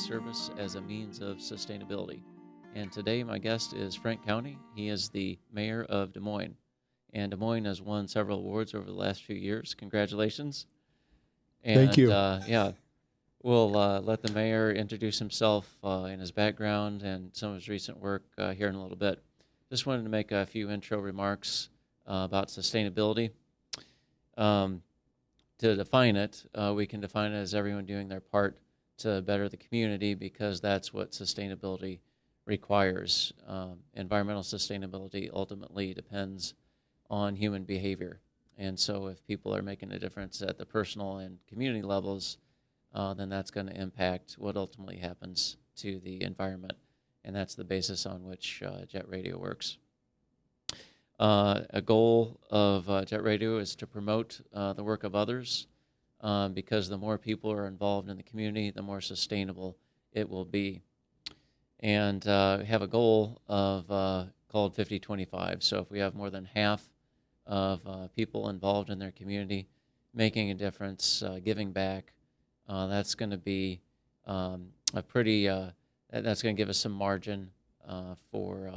service as a means of sustainability. And today, my guest is Frank Cownie. He is the mayor of Des Moines. And Des Moines has won several awards over the last few years. Congratulations. Thank you. Yeah, we'll let the mayor introduce himself and his background and some of his recent work here in a little bit. Just wanted to make a few intro remarks about sustainability. To define it, we can define it as everyone doing their part to better the community, because that's what sustainability requires. Environmental sustainability ultimately depends on human behavior. And so if people are making a difference at the personal and community levels, then that's going to impact what ultimately happens to the environment. And that's the basis on which Jet Radio works. A goal of Jet Radio is to promote the work of others, because the more people are involved in the community, the more sustainable it will be. And we have a goal of called 50-25. So if we have more than half of people involved in their community, making a difference, giving back, that's going to be that's going to give us some margin for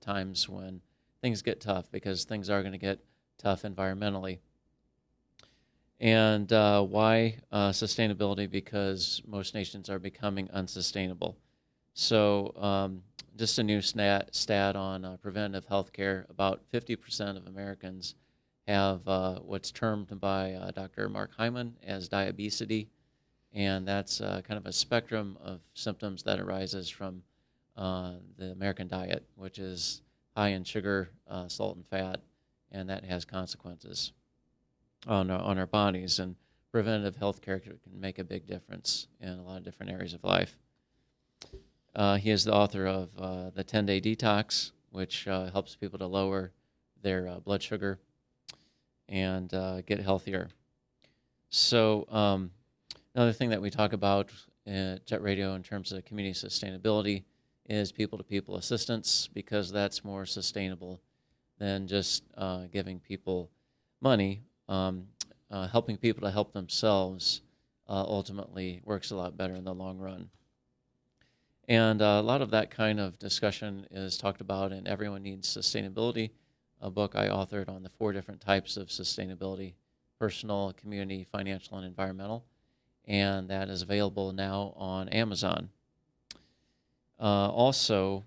times when things get tough, because things are going to get tough environmentally. And why sustainability? Because most nations are becoming unsustainable. So just a new stat on preventive health care: about 50% of Americans have what's termed by Dr. Mark Hyman as diabesity, and that's kind of a spectrum of symptoms that arises from the American diet, which is high in sugar, salt, and fat, and that has consequences on our bodies. And preventative health care can make a big difference in a lot of different areas of life. He is the author of the 10-Day Detox, which helps people to lower their blood sugar and get healthier. So another thing that we talk about at Jet Radio in terms of community sustainability is people-to-people assistance, because that's more sustainable than just giving people money. Helping people to help themselves ultimately works a lot better in the long run. And a lot of that kind of discussion is talked about in Everyone Needs Sustainability, a book I authored on the 4 different types of sustainability: personal, community, financial, and environmental. And that is available now on Amazon. Also,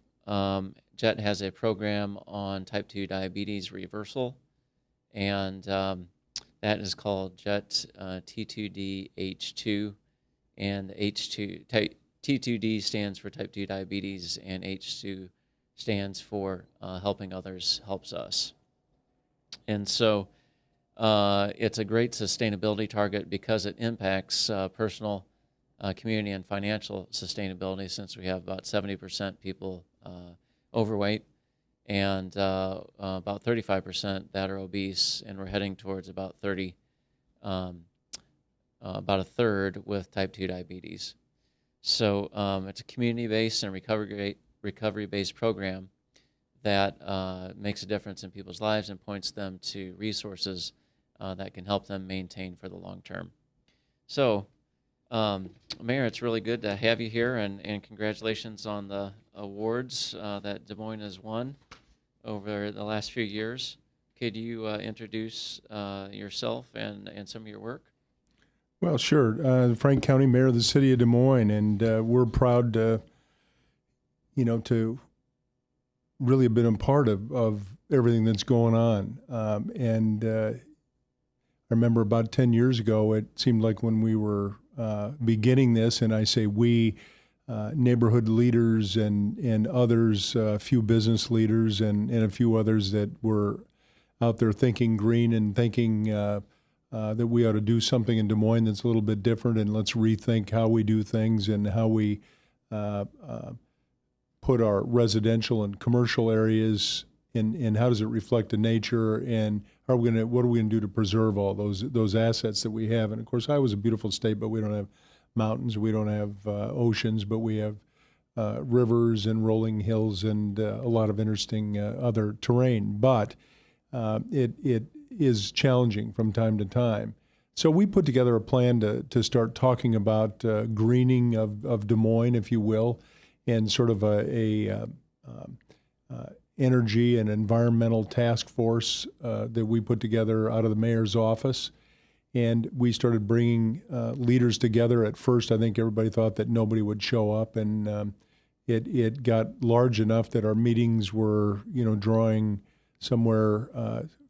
Jet has a program on type 2 diabetes reversal, and that is called Jet T2D-H2, and the T2D stands for type 2 diabetes, and H2 stands for helping others helps us. And so it's a great sustainability target because it impacts personal, community, and financial sustainability, since we have about 70% people overweight and about 35% that are obese, and we're heading towards about a third with type 2 diabetes. So it's a community-based and recovery-based program that makes a difference in people's lives and points them to resources that can help them maintain for the long term. So, Mayor, it's really good to have you here, and congratulations on the awards that Des Moines has won over the last few years. Could you introduce yourself and some of your work? Well, sure. Frank Cownie, Mayor of the City of Des Moines, and we're proud to really have been a part of everything that's going on. I remember about 10 years ago, it seemed like when we were beginning this, and I say we, neighborhood leaders and others, a few business leaders and a few others that were out there thinking green and thinking that we ought to do something in Des Moines that's a little bit different, and let's rethink how we do things and how we put our residential and commercial areas and how does it reflect the nature, and what are we gonna do to preserve all those assets that we have. And of course, Iowa's a beautiful state, but we don't have mountains, we don't have oceans, but we have rivers and rolling hills and a lot of interesting other terrain. But it is challenging from time to time. So we put together a plan to start talking about greening of Des Moines, if you will, and sort of a energy and environmental task force that we put together out of the mayor's office. And we started bringing leaders together. At first, I think everybody thought that nobody would show up, and it got large enough that our meetings were, drawing somewhere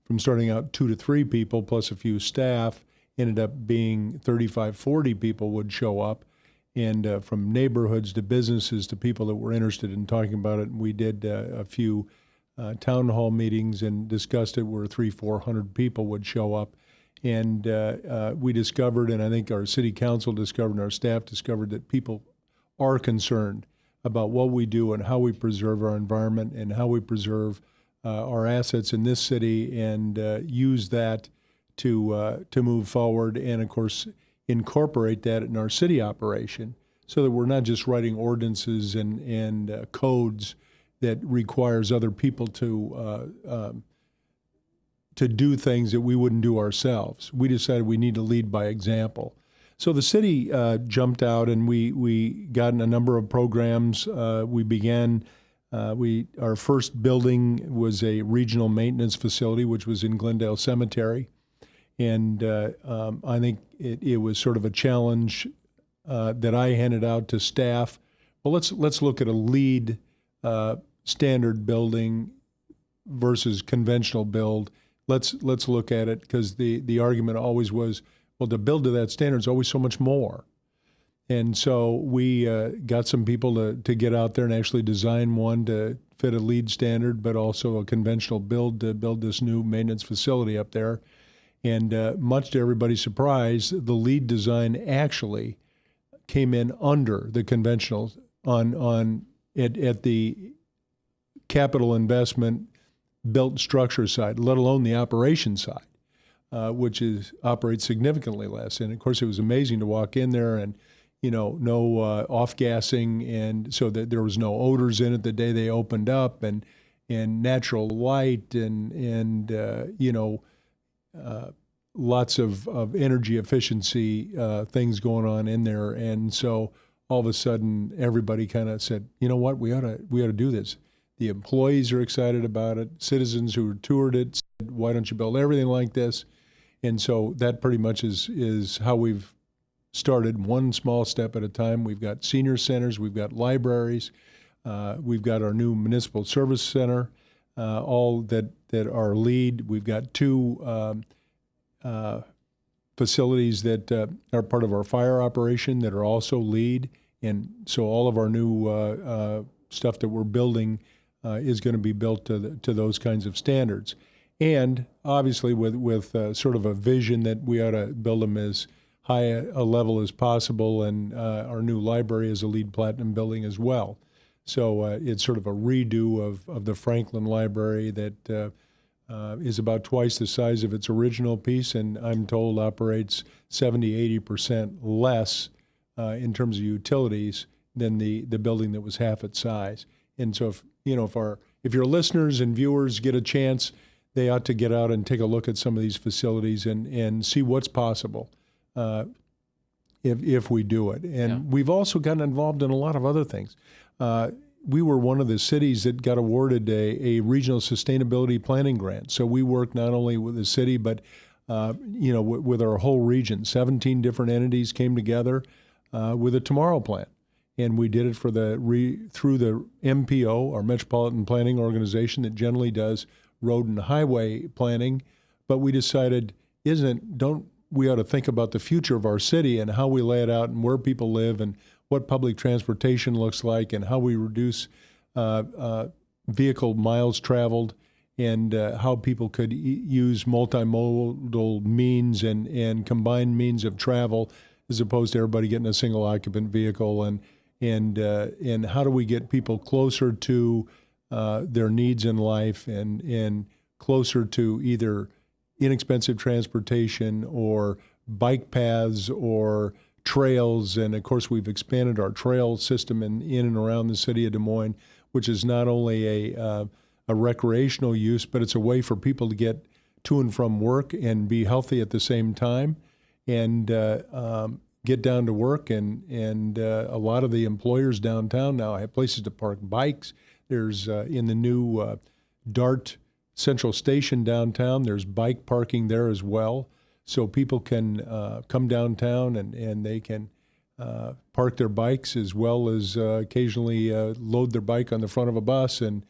from starting out 2 to 3 people plus a few staff, ended up being 35, 40 people would show up, and from neighborhoods to businesses to people that were interested in talking about it. And we did a few town hall meetings and discussed it where 300-400 people would show up. And we discovered, and I think our city council discovered and our staff discovered, that people are concerned about what we do and how we preserve our environment and how we preserve our assets in this city, and use that to move forward, and of course incorporate that in our city operation, so that we're not just writing ordinances and codes that requires other people to do things that we wouldn't do ourselves. We decided we need to lead by example. So the city jumped out, and we got in a number of programs. We began. Our first building was a regional maintenance facility, which was in Glendale Cemetery, and I think it was sort of a challenge that I handed out to staff. Well, let's look at a LEED standard building versus conventional build. Let's look at it, because the argument always was, well, to build to that standard is always so much more. And so we got some people to get out there and actually design one to fit a LEED standard, but also a conventional build to build this new maintenance facility up there. And much to everybody's surprise, the LEED design actually came in under the conventional at the capital investment built structure side, let alone the operation side, which operates significantly less. And of course, it was amazing to walk in there and, no off-gassing, and so that there was no odors in it the day they opened up, and natural light, and lots of energy efficiency things going on in there. And so all of a sudden, everybody kind of said, you know what, we ought to do this. The employees are excited about it. Citizens who toured it said, why don't you build everything like this? And so that pretty much is how we've started, one small step at a time. We've got senior centers, we've got libraries, we've got our new municipal service center, all that are LEED. We've got 2 facilities that are part of our fire operation that are also LEED. And so all of our new stuff that we're building is going to be built to those kinds of standards. And obviously with sort of a vision that we ought to build them as high a level as possible, and our new library is a LEED Platinum building as well. So it's sort of a redo of the Franklin Library that is about twice the size of its original piece, and I'm told operates 70-80% less in terms of utilities than the building that was half its size. And so if your listeners and viewers get a chance, they ought to get out and take a look at some of these facilities and see what's possible if we do it. And We've also gotten involved in a lot of other things. We were one of the cities that got awarded a regional sustainability planning grant. So we work not only with the city, but with our whole region. 17 different entities came together with a Tomorrow Plan. And we did it through the MPO, our Metropolitan Planning Organization, that generally does road and highway planning. But we decided, we ought to think about the future of our city and how we lay it out and where people live and what public transportation looks like and how we reduce vehicle miles traveled, and how people could use multimodal means and combined means of travel, as opposed to everybody getting a single occupant vehicle, and how do we get people closer to their needs in life and closer to either inexpensive transportation or bike paths or trails. And of course, we've expanded our trail system in and around the city of Des Moines, which is not only a recreational use, but it's a way for people to get to and from work and be healthy at the same time. and get down to work. And a lot of the employers downtown now have places to park bikes. There's in the new DART Central Station downtown, there's bike parking there as well. So people can come downtown and they can park their bikes as well as occasionally load their bike on the front of a bus and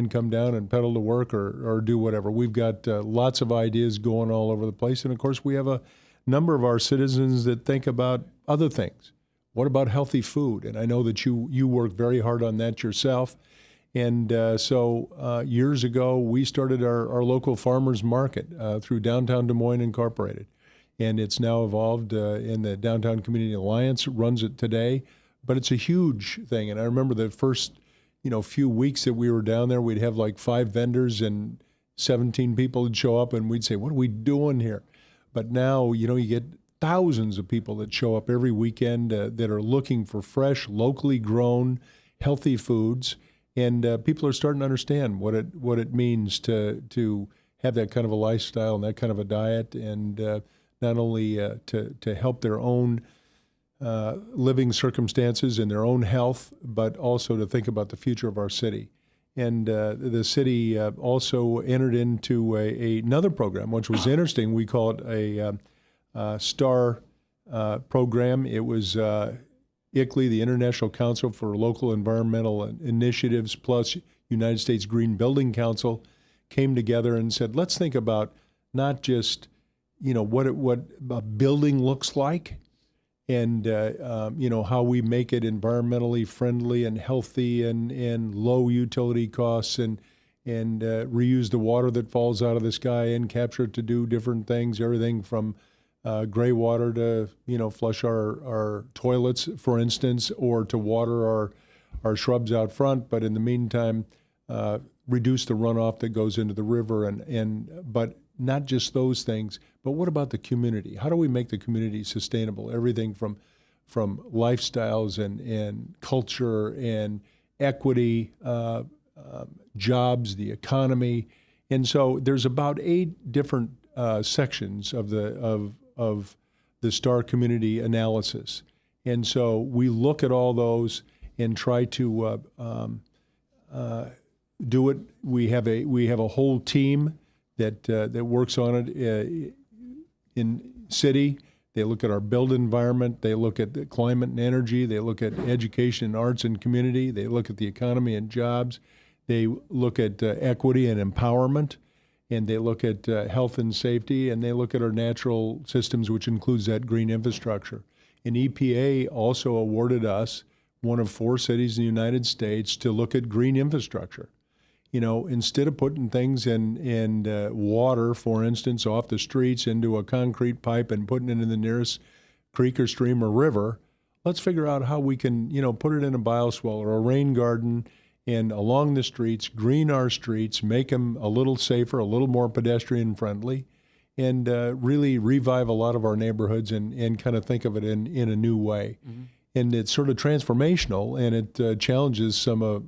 come down and pedal to work or do whatever. We've got lots of ideas going all over the place. And of course, we have a number of our citizens that think about other things. What about healthy food? And I know that you work very hard on that yourself. And so years ago, we started our local farmers market through Downtown Des Moines Incorporated. And it's now evolved in the Downtown Community Alliance runs it today. But it's a huge thing. And I remember the first few weeks that we were down there, we'd have like 5 vendors and 17 people would show up and we'd say, what are we doing here? But now, you get thousands of people that show up every weekend that are looking for fresh, locally grown, healthy foods. And people are starting to understand what it means to have that kind of a lifestyle and that kind of a diet, and not only to help their own living circumstances and their own health, but also to think about the future of our city. And the city also entered into another program, which was interesting. We call it a STAR program. It was ICLEI, the International Council for Local Environmental Initiatives, plus United States Green Building Council, came together and said, let's think about not just what a building looks like, and how we make it environmentally friendly and healthy and low utility costs, and reuse the water that falls out of the sky and capture it to do different things, everything from gray water to flush our toilets, for instance, or to water our shrubs out front. But in the meantime, reduce the runoff that goes into the river, but not just those things. But what about the community? How do we make the community sustainable? Everything from lifestyles and culture and equity, jobs, the economy. And so there's about 8 different sections of the STAR community analysis. And so we look at all those and try to do it. We have a whole team that works on it in city. They look at our built environment. They look at the climate and energy. They look at education and arts and community. They look at the economy and jobs. They look at equity and empowerment. And they look at health and safety. And they look at our natural systems, which includes that green infrastructure. And EPA also awarded us, one of 4 cities in the United States, to look at green infrastructure. Instead of putting things in water, for instance, off the streets into a concrete pipe and putting it in the nearest creek or stream or river, let's figure out how we can, put it in a bioswale or a rain garden and along the streets, green our streets, make them a little safer, a little more pedestrian friendly, and really revive a lot of our neighborhoods and kind of think of it in a new way. Mm-hmm. And it's sort of transformational, and it challenges some of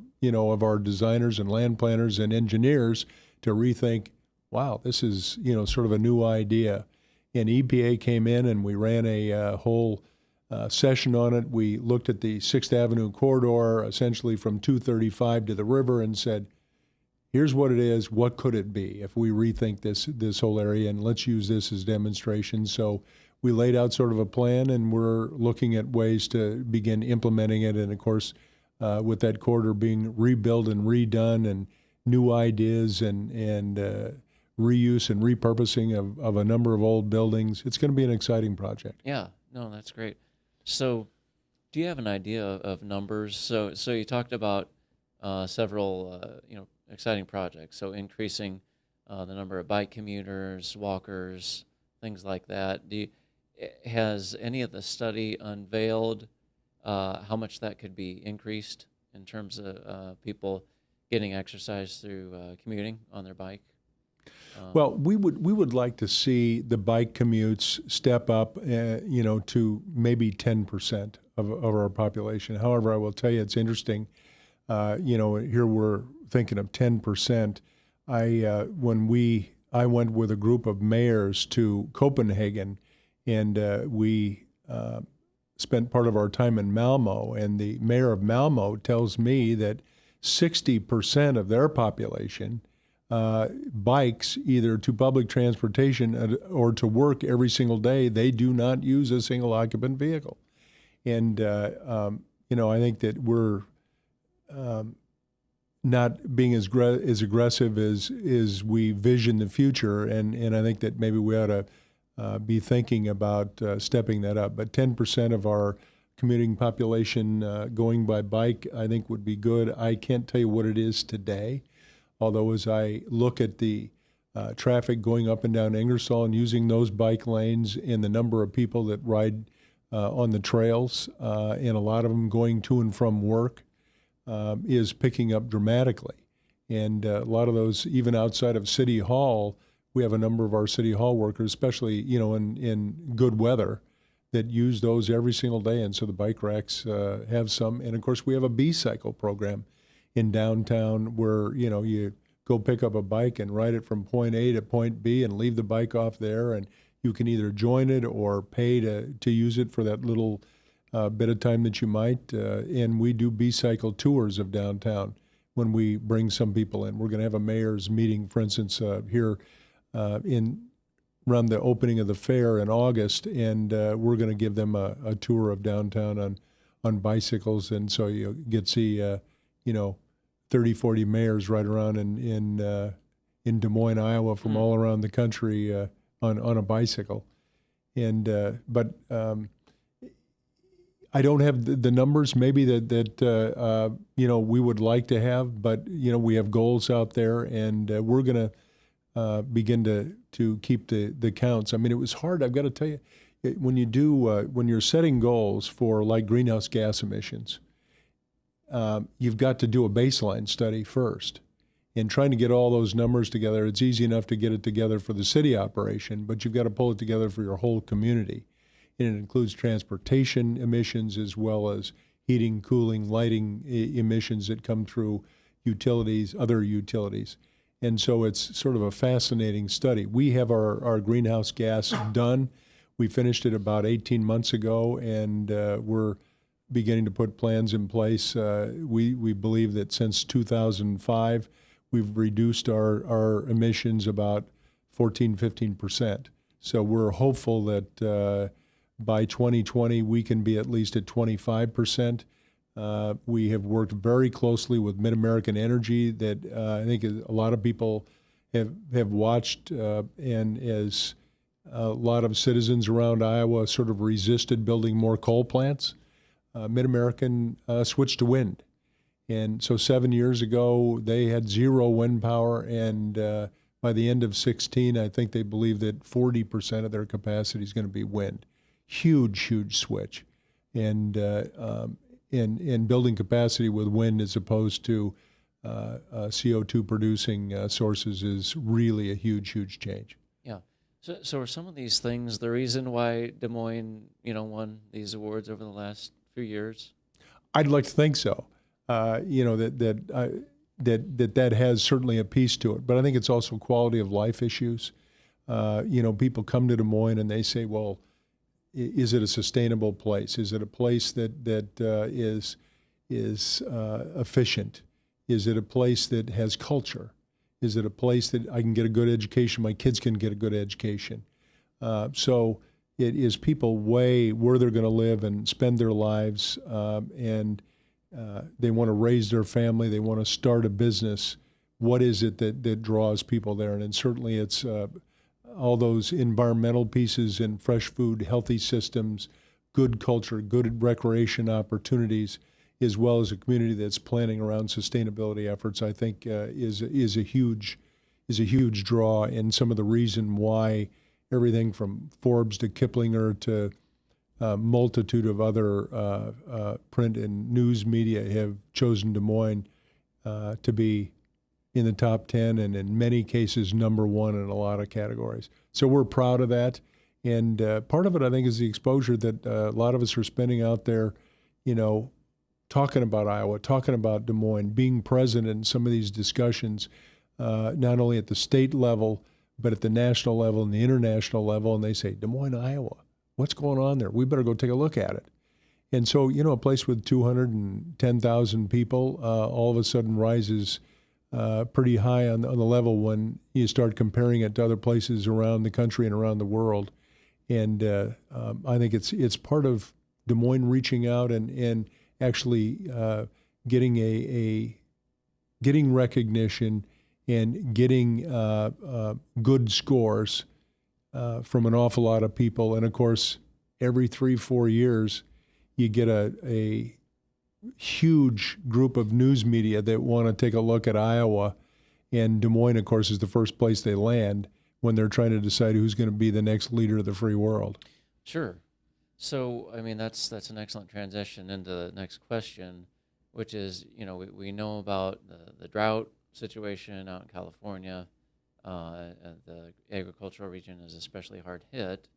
our designers and land planners and engineers to rethink, wow, this is, sort of a new idea. And EPA came in and we ran a whole session on it. We looked at the 6th Avenue corridor, essentially from 235 to the river, and said, here's what it is. What could it be if we rethink this whole area, and let's use this as demonstration. So we laid out sort of a plan, and we're looking at ways to begin implementing it. And of course, with that corridor being rebuilt and redone, and new ideas and reuse and repurposing of a number of old buildings, it's going to be an exciting project. Yeah, no, that's great. So do you have an idea of numbers? So you talked about several exciting projects. So increasing the number of bike commuters, walkers, things like that. Has any of the study unveiled how much that could be increased in terms of people getting exercise through commuting on their bike? Well, we would like to see the bike commutes step up, to maybe 10% of our population. However, I will tell you, it's interesting. Here we're thinking of 10%. I went with a group of mayors to Copenhagen, And we spent part of our time in Malmo, and the mayor of Malmo tells me that 60% of their population bikes either to public transportation or to work every single day. They do not use a single occupant vehicle. And, I think that we're not being as aggressive as we vision the future. And I think that maybe we ought to be thinking about stepping that up. But 10% of our commuting population going by bike, I think would be good. I can't tell you what it is today, although as I look at the traffic going up and down Ingersoll and using those bike lanes and the number of people that ride on the trails, and a lot of them going to and from work, is picking up dramatically. And a lot of those, even outside of City Hall, we have a number of our City Hall workers, especially, in good weather, that use those every single day. And so the bike racks have some. And of course, we have a B-cycle program in downtown where, you go pick up a bike and ride it from point A to point B and leave the bike off there. And you can either join it or pay to use it for that little bit of time that you might. And we do B-cycle tours of downtown when we bring some people in. We're going to have a mayor's meeting, for instance, here around the opening of the fair in August, and we're going to give them a tour of downtown on bicycles. And so you get to see 30, 40 mayors ride around in Des Moines, Iowa, from all around the country on a bicycle. And but I don't have the numbers maybe that we would like to have, but we have goals out there, and we're going to begin to keep the counts. I mean, it was hard. I've got to tell you, when you're setting goals for like greenhouse gas emissions, you've got to do a baseline study first. And trying to get all those numbers together, it's easy enough to get it together for the city operation, but you've got to pull it together for your whole community. And it includes transportation emissions as well as heating, cooling, lighting emissions that come through utilities, other utilities. And so it's sort of a fascinating study. We have our greenhouse gas done. We finished it about 18 months ago, and we're beginning to put plans in place. We believe that since 2005, we've reduced our emissions about 15%. So we're hopeful that by 2020, we can be at least at 25%. We have worked very closely with Mid-American Energy that I think a lot of people have watched, and as a lot of citizens around Iowa sort of resisted building more coal plants, Mid-American switched to wind. And so 7 years ago, they had zero wind power, and by the end of 16, I think they believe that 40% of their capacity is going to be wind. Huge switch. And building capacity with wind as opposed to CO2 producing sources is really a huge change. Yeah. So are some of these things the reason why Des Moines, won these awards over the last few years? I'd like to think so. That has certainly a piece to it, but I think it's also quality of life issues. People come to Des Moines and they say, well, is it a sustainable place? Is it a place that is efficient? Is it a place that has culture? Is it a place that I can get a good education? My kids can get a good education. So it is people weigh where they're going to live and spend their lives, and they want to raise their family. They want to start a business. What is it that draws people there? And certainly it's all those environmental pieces and fresh food, healthy systems, good culture, good recreation opportunities, as well as a community that's planning around sustainability efforts, I think is a huge draw, and some of the reason why everything from Forbes to Kiplinger to a multitude of other print and news media have chosen Des Moines to be in the top 10, and in many cases, number one in a lot of categories. So we're proud of that. And part of it, I think, is the exposure that a lot of us are spending out there, talking about Iowa, talking about Des Moines, being present in some of these discussions, not only at the state level, but at the national level and the international level. And they say, Des Moines, Iowa. what's going on there? We better go take a look at it. And so, a place with 210,000 people all of a sudden rises pretty high on the level when you start comparing it to other places around the country and around the world. And I think it's part of Des Moines reaching out and actually getting getting recognition and getting good scores from an awful lot of people. And of course, every 3-4 years, you get a huge group of news media that want to take a look at Iowa. And Des Moines, of course, is the first place they land when they're trying to decide who's going to be the next leader of the free world. Sure. So, I mean, that's an excellent transition into the next question, which is, we know about the drought situation out in California. The agricultural region is especially hard hit.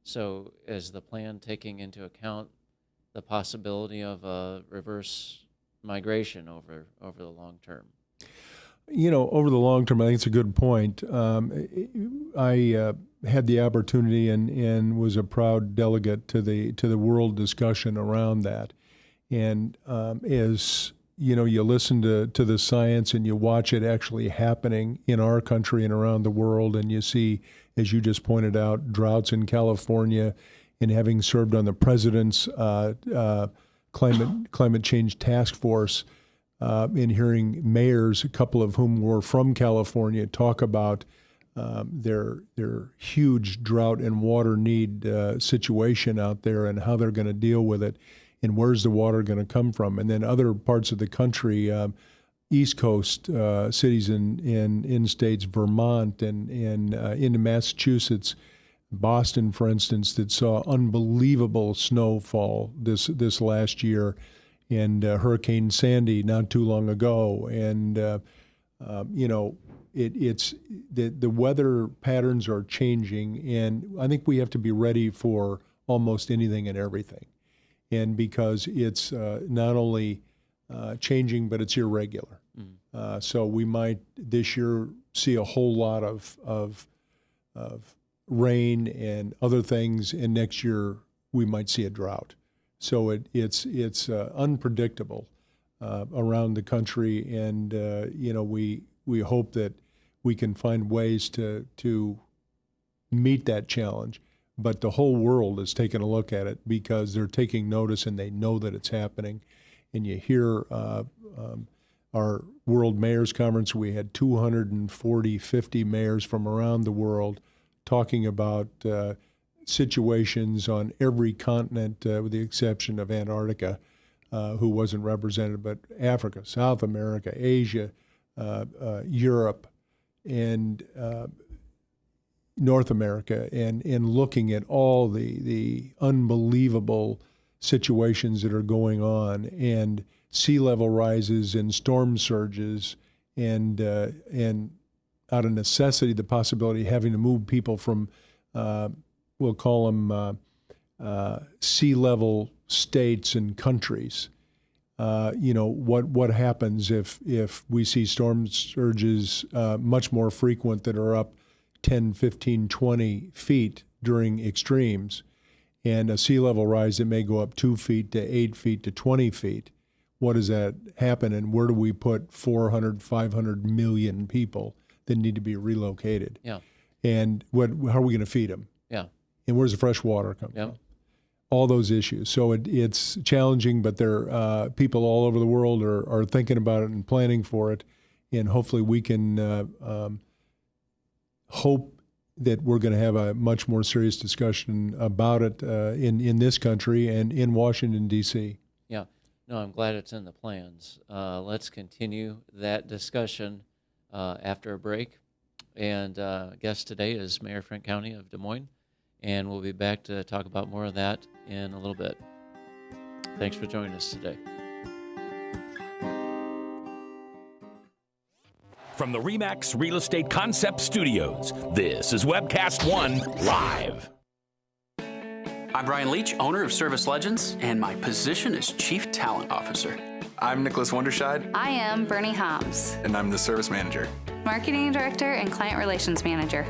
So is the plan taking into account the possibility of a reverse migration over the long term? Over the long term, I think it's a good point. I had the opportunity and was a proud delegate to the world discussion around that. And as you listen to the science and you watch it actually happening in our country and around the world, and you see, as you just pointed out, droughts in California, and having served on the president's climate change task force, and hearing mayors, a couple of whom were from California, talk about their huge drought and water need situation out there and how they're going to deal with it, and where's the water going to come from. And then other parts of the country, East Coast cities in states, Vermont and into Massachusetts, Boston, for instance, that saw unbelievable snowfall this last year, and Hurricane Sandy not too long ago. And it's the weather patterns are changing, and I think we have to be ready for almost anything and everything. And because it's not only changing, but it's irregular. So we might this year see a whole lot of rain and other things, and next year we might see a drought. So it's unpredictable around the country, and we hope that we can find ways to meet that challenge. But the whole world is taking a look at it because they're taking notice and they know that it's happening. And you hear our World Mayors Conference, we had 50 mayors from around the world talking about situations on every continent, with the exception of Antarctica, who wasn't represented, but Africa, South America, Asia, Europe, and North America, and looking at all the unbelievable situations that are going on, and sea level rises and storm surges, and out of necessity, the possibility of having to move people from, we'll call them sea level states and countries. What happens if we see storm surges much more frequent that are up 10, 15, 20 feet during extremes, and a sea level rise that may go up 2 feet to 8 feet to 20 feet? What does that happen, and where do we put 400, 500 million people that need to be relocated? Yeah. And how are we going to feed them? Yeah. And where's the fresh water come from? All those issues. So it's challenging, but there people all over the world are thinking about it and planning for it, and hopefully we can hope that we're going to have a much more serious discussion about it in this country and in Washington, D.C. Yeah. No, I'm glad it's in the plans. Let's continue that discussion after a break. And guest today is Mayor Frank Cownie of Des Moines, and we'll be back to talk about more of that in a little bit. Thanks for joining us today. From the RE/MAX Real Estate Concept Studios, this is Webcast One Live. I'm Brian Leach, owner of Service Legends, and my position is Chief Talent Officer. I'm Nicholas Wonderscheid. I am Bernie Homs, And I'm the Service Manager. Marketing Director and Client Relations Manager.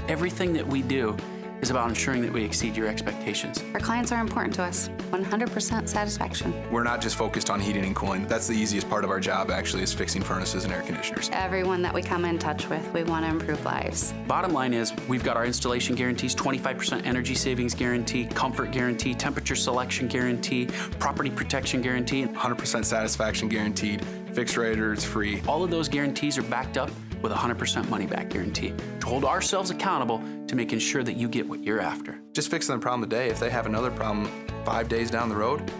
Everything that we do is about ensuring that we exceed your expectations. Our clients are important to us. 100% satisfaction. We're not just focused on heating and cooling. That's the easiest part of our job, actually, is fixing furnaces and air conditioners. Everyone that we come in touch with, we want to improve lives. Bottom line is, we've got our installation guarantees, 25% energy savings guarantee, comfort guarantee, temperature selection guarantee, property protection guarantee. 100% satisfaction guaranteed. Fixed rate or it's free. All of those guarantees are backed up with a 100% money-back guarantee to hold ourselves accountable to making sure that you get what you're after. Just fixing the problem today. If they have another problem 5 days down the road,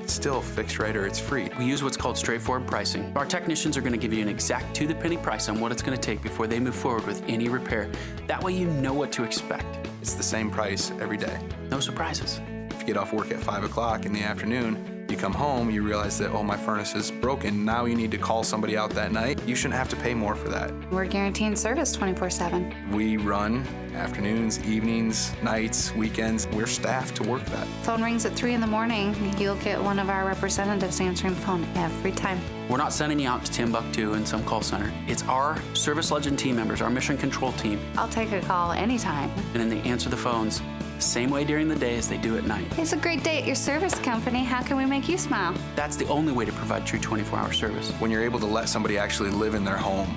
it's still fixed rate or it's free. We use what's called straightforward pricing. Our technicians are going to give you an exact to-the-penny price on what it's going to take before they move forward with any repair. That way you know what to expect. It's the same price every day. No surprises. If you get off work at 5 o'clock in the afternoon, you come home, you realize that, oh, my furnace is broken. Now you need to call somebody out that night. You shouldn't have to pay more for that. We're guaranteeing service 24/7. We run afternoons, evenings, nights, weekends. We're staffed to work that. Phone rings at 3 in the morning. You'll get one of our representatives answering the phone every time. We're not sending you out to Timbuktu in some call center. It's our Service Legend team members, our mission control team, I'll take a call anytime. and then they answer the phones the same way during the day as they do at night. It's a great day at your service company. How can we make you smile? That's the only way to provide true 24-hour service. When you're able to let somebody actually live in their home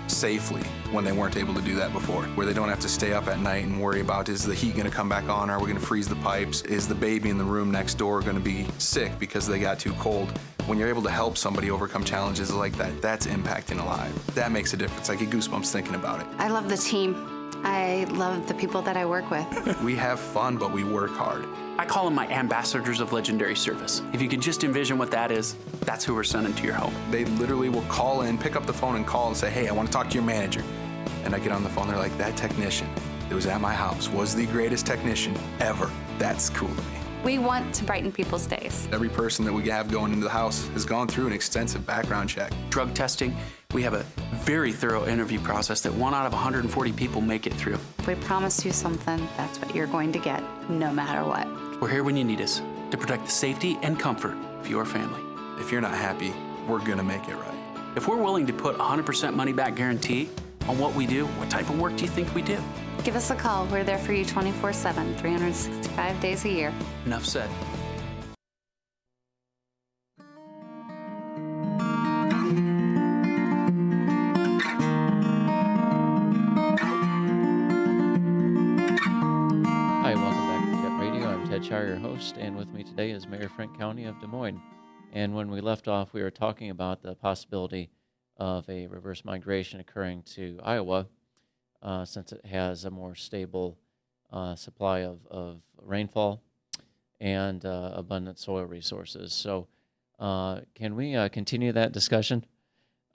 safely when they weren't able to do that before, where they don't have to stay up at night and worry about, is the heat going to come back on? Are we going to freeze the pipes? Is the baby in the room next door going to be sick because they got too cold? When you're able to help somebody overcome challenges like that, that's impacting a life. That makes a difference. I get goosebumps thinking about it. I love the team. I love the people that I work with. We have fun, but we work hard. I call them my ambassadors of legendary service. If you could just envision what that is, that's who we're sending to your home. They literally will call in, pick up the phone and call and say, hey, I want to talk to your manager. And I get on the phone, they're like, that technician that was at my house was the greatest technician ever. That's cool to me. We want to brighten people's days. Every person that we have going into the house has gone through an extensive background check. Drug testing, we have a very thorough interview process that 1 out of 140 people make it through. If we promise you something, that's what you're going to get, no matter what. We're here when you need us to protect the safety and comfort of your family. If you're not happy, we're gonna make it right. If we're willing to put 100% money-back guarantee on what we do, what type of work do you think we do? Give us a call. We're there for you 24/7, 365 days a year. Enough said. Hi, welcome back to Jet Radio. I'm Ted Shire, your host, and with me today is Mayor Frank Cownie of Des Moines. And when we left off, we were talking about the possibility of a reverse migration occurring to Iowa, since it has a more stable supply of rainfall and abundant soil resources. So can we continue that discussion?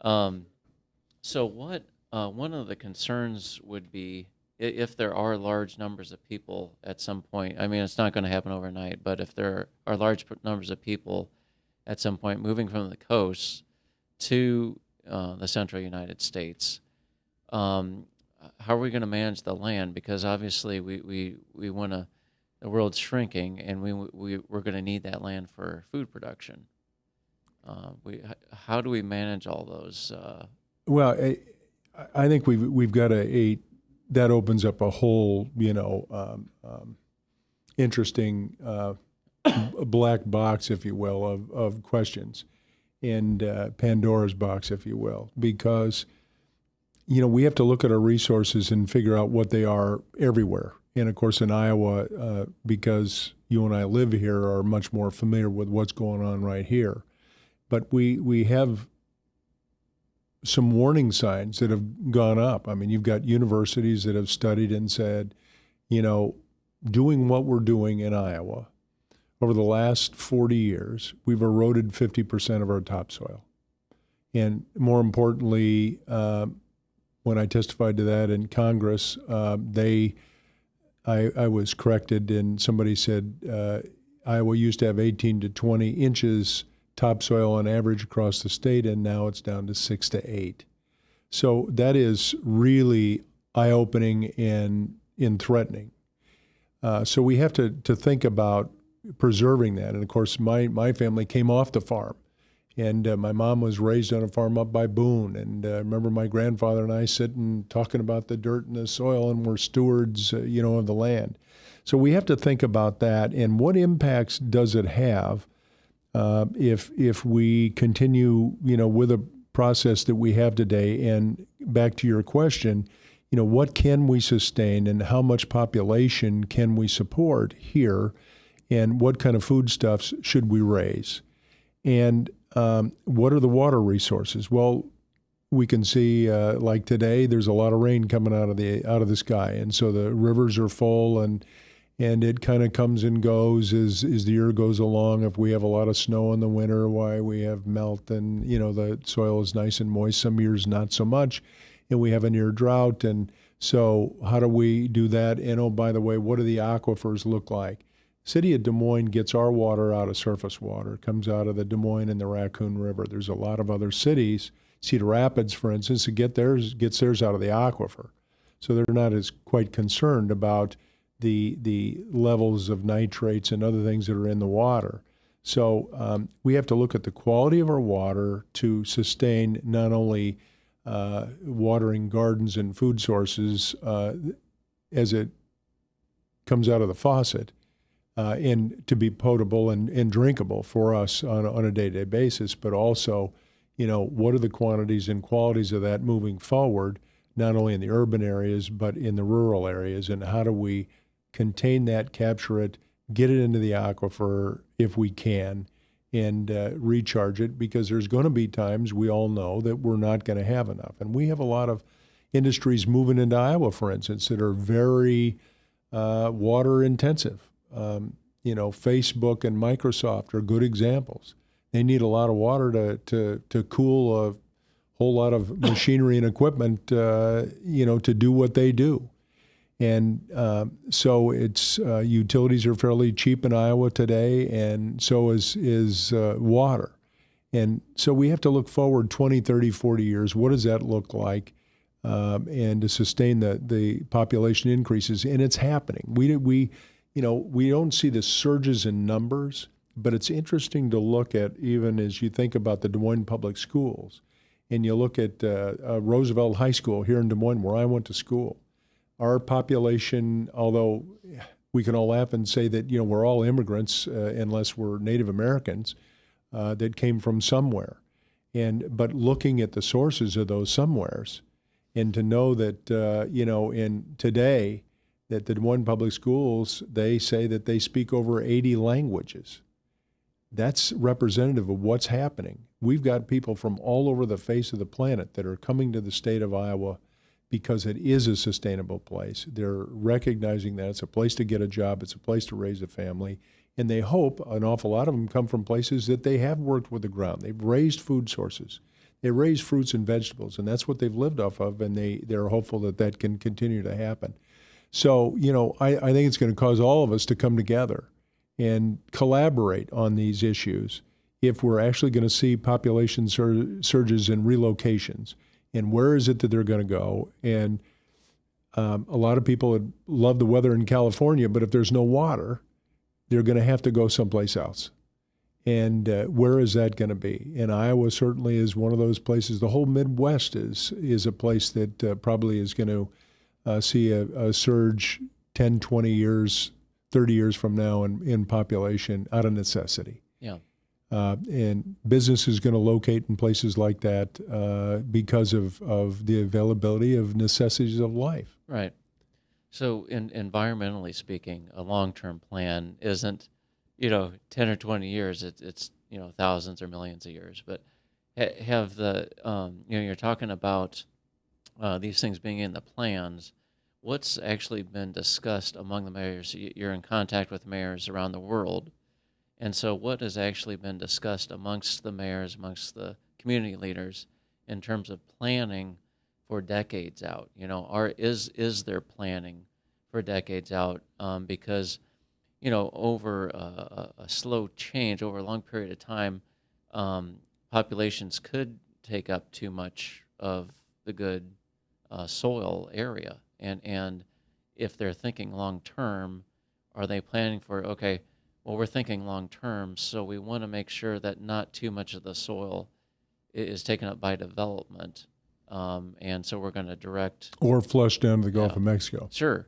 So what one of the concerns would be, if there are large numbers of people at some point, I mean, it's not going to happen overnight, but if there are large numbers of people at some point moving from the coast to the central United States, how are we going to manage the land? Because obviously we want to, the world's shrinking, and we're going to need that land for food production. How do we manage all those? Well, I think we've got that opens up a whole, interesting black box, if you will, of questions, and Pandora's box, if you will, because we have to look at our resources and figure out what they are everywhere. And of course, in Iowa, because you and I live here, are much more familiar with what's going on right here. But we have some warning signs that have gone up. I mean, you've got universities that have studied and said, doing what we're doing in Iowa, over the last 40 years, we've eroded 50% of our topsoil. And more importantly, when I testified to that in Congress, I was corrected, and somebody said Iowa used to have 18 to 20 inches topsoil on average across the state, and now it's down to 6 to 8. So that is really eye-opening and threatening. So we have to think about preserving that. And of course, my family came off the farm, and my mom was raised on a farm up by Boone. And I remember my grandfather and I sitting talking about the dirt and the soil, and we're stewards, of the land. So we have to think about that, and what impacts does it have if we continue, with a process that we have today. And back to your question, what can we sustain, and how much population can we support here, and what kind of foodstuffs should we raise, and what are the water resources? Well, we can see, like today, there's a lot of rain coming out of the sky, and so the rivers are full, and it kind of comes and goes as the year goes along. If we have a lot of snow in the winter, why we have melt, and the soil is nice and moist. Some years not so much, and we have a near drought. And so how do we do that? And oh, by the way, what do the aquifers look like? City of Des Moines gets our water out of surface water. It comes out of the Des Moines and the Raccoon River. There's a lot of other cities, Cedar Rapids, for instance, that gets theirs out of the aquifer. So they're not as quite concerned about the levels of nitrates and other things that are in the water. So we have to look at the quality of our water to sustain not only watering gardens and food sources as it comes out of the faucet, and to be potable and drinkable for us on a day-to-day basis, but also, what are the quantities and qualities of that moving forward, not only in the urban areas, but in the rural areas, and how do we contain that, capture it, get it into the aquifer if we can, and recharge it, because there's going to be times, we all know, that we're not going to have enough. And we have a lot of industries moving into Iowa, for instance, that are very water intensive. Facebook and Microsoft are good examples. They need a lot of water to cool a whole lot of machinery and equipment, to do what they do. And so it's utilities are fairly cheap in Iowa today, and so is water. And so we have to look forward 20, 30, 40 years. What does that look like? And to sustain the population increases, and it's happening. We don't see the surges in numbers, but it's interesting to look at, even as you think about the Des Moines Public Schools, and you look at Roosevelt High School here in Des Moines, where I went to school. Our population, although we can all laugh and say that we're all immigrants unless we're Native Americans that came from somewhere, but looking at the sources of those somewheres, and to know that in today that the Des Moines Public Schools, they say that they speak over 80 languages. That's representative of what's happening. We've got people from all over the face of the planet that are coming to the state of Iowa because it is a sustainable place. They're recognizing that it's a place to get a job, it's a place to raise a family, and they hope, an awful lot of them come from places that they have worked with the ground. They've raised food sources. They raise fruits and vegetables, and that's what they've lived off of, and they're hopeful that can continue to happen. So, I think it's going to cause all of us to come together and collaborate on these issues if we're actually going to see population surges and relocations. And where is it that they're going to go? And a lot of people would love the weather in California, but if there's no water, they're going to have to go someplace else. And where is that going to be? And Iowa certainly is one of those places. The whole Midwest is a place that probably is going to see a surge 10, 20 years, 30 years from now in population out of necessity. Yeah. And business is going to locate in places like that because of the availability of necessities of life. Right. So environmentally speaking, a long-term plan isn't, 10 or 20 years. It's thousands or millions of years. But have the, you're talking about these things being in the plans. What's actually been discussed among the mayors? You're in contact with mayors around the world. And so what has actually been discussed amongst the mayors, amongst the community leaders, in terms of planning for decades out? Is there planning for decades out? Because, over a slow change, over a long period of time, populations could take up too much of the good soil area. And if they're thinking long term, are they planning for, okay, well, we're thinking long term, so we want to make sure that not too much of the soil is taken up by development, and so we're going to direct or flush down to the Gulf of Mexico. Sure.